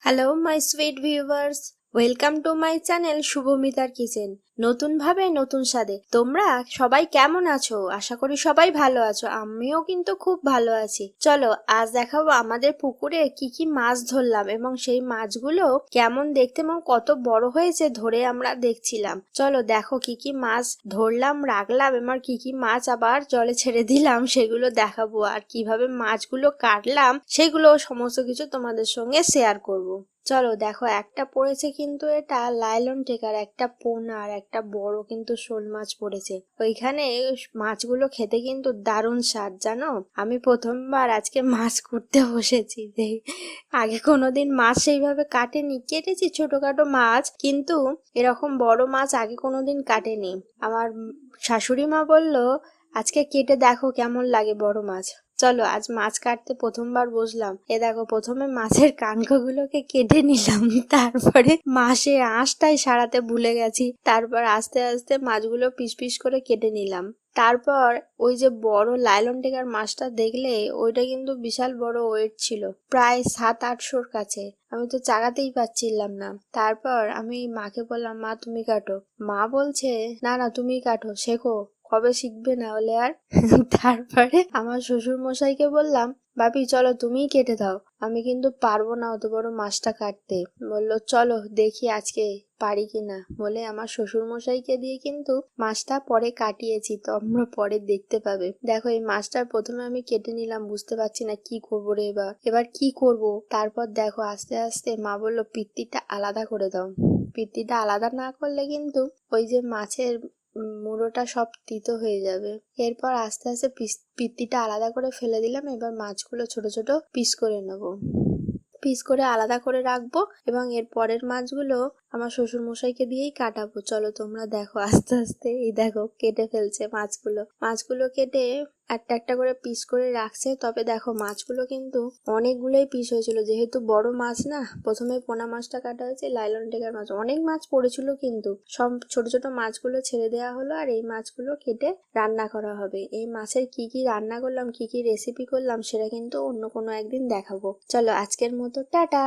Hello my sweet viewers, welcome to my channel শুভমিতার কিচেন। নতুন ভাবে নতুন স্বাদে তোমরা সবাই কেমন আছো? আশা করি সবাই ভালো আছো। আমিও কিন্তু খুব ভালো আছি। চলো আজ দেখাবো আমাদের পুকুরে কি কি মাছ ধরলাম এবং সেই মাছগুলো কেমন দেখতে এবং কত বড় হয়েছে ধরে আমরা দেখছিলাম। চলো দেখো কি কি মাছ ধরলাম, রাখলাম এবং কি কি মাছ আবার জলে ছেড়ে দিলাম সেগুলো দেখাবো, আর কিভাবে মাছগুলো কাটলাম সেগুলো সমস্ত কিছু তোমাদের সঙ্গে শেয়ার করব। চলো দেখো, একটা পড়েছে কিন্তু এটা লাইলন টেকার, একটা পোনা আর একটা বড় কিন্তু শোল মাছ পড়েছে। ওইখানে মাছগুলো খেতে কিন্তু দারুণ স্বাদ, জানো। আমি প্রথমবার আজকে মাছ কুটতে বসেছি। আগে কোনোদিন মাছ সেইভাবে কাটেনি, কেটেছি ছোটখাটো মাছ, কিন্তু এরকম বড় মাছ আগে কোনোদিন কাটেনি। আমার শাশুড়ি মা বলল আজকে কেটে দেখো কেমন লাগে বড় মাছ। চলো আজ মাছ কাটতে প্রথমবার বসলাম। এ দেখো, প্রথমে মাছের কানকোগুলোকে কেটে নিলাম, তারপরে মাছের আঁশটাই সারাতে ভুলে গেছি। তারপর আস্তে আস্তে মাছগুলো পিস পিস করে কেটে নিলাম। তারপর ওই যে বড় লাইলন টেকার মাছটা দেখলে, ওইটা কিন্তু বিশাল বড় ওয়েট ছিল, প্রায় 700-800-র কাছে। আমি তো চাগাতেই পাচ্ছিলাম না। তারপর আমি মাকে বললাম, মা তুমি কাটো। মা বলছে না না তুমি কাটো, শেখো, কবে শিখবে না হলে আর। তারপরে আমার শ্বশুর মশাইকে বললাম, বাপি চলো তুমিই কেটে দাও, আমি কিন্তু পারবো না অত বড় মাছটা কাটতে। বললো চলো দেখি আজকে পারি কিনা। বলে আমার শ্বশুর মশাইকে দিয়ে কিন্তু মাছটা পরে কাটিয়েছি, তো আমরা পরে দেখতে পাবে। দেখো এই মাছটা প্রথমে আমি কেটে নিলাম, বুঝতে পারছি না কি করবো রে এবার কি করব। তারপর দেখো আস্তে আস্তে মা বললো পিত্তিটা আলাদা করে দাও। পিত্তিটা আলাদা না করলে কিন্তু ওই যে মাছের মুড়োটা সব তিতো হয়ে যাবে। এরপর আস্তে আস্তে পিত্তিটা আলাদা করে ফেলে দিলাম। এবার মাছগুলো ছোট ছোট পিস করে নেবো, পিস করে আলাদা করে রাখবো এবং এর পরের মাছগুলো আমার শ্বশুর মশাইকে দিয়েই কাটাবো। চলো তোমরা দেখো আস্তে আস্তে। এই দেখো কেটে ফেলছে মাছগুলো কেটে একটা একটা করে পিস করে রাখছে। তবে দেখো মাছগুলো কিন্তু অনেকগুলোই পিস হয়েছিল, যেহেতু বড় মাছ না। প্রথমে পোনা মাছটা কাটা হয়েছে, লাইলন টেকার মাছ অনেক মাছ পড়েছিল, কিন্তু সব ছোট ছোট মাছগুলো ছেড়ে দেওয়া হলো আর এই মাছগুলো কেটে রান্না করা হবে। এই মাছের কি কি রান্না করলাম, কি কি রেসিপি করলাম সেটা কিন্তু অন্য কোনো একদিন দেখাবো। চলো আজকের মতো টাটা।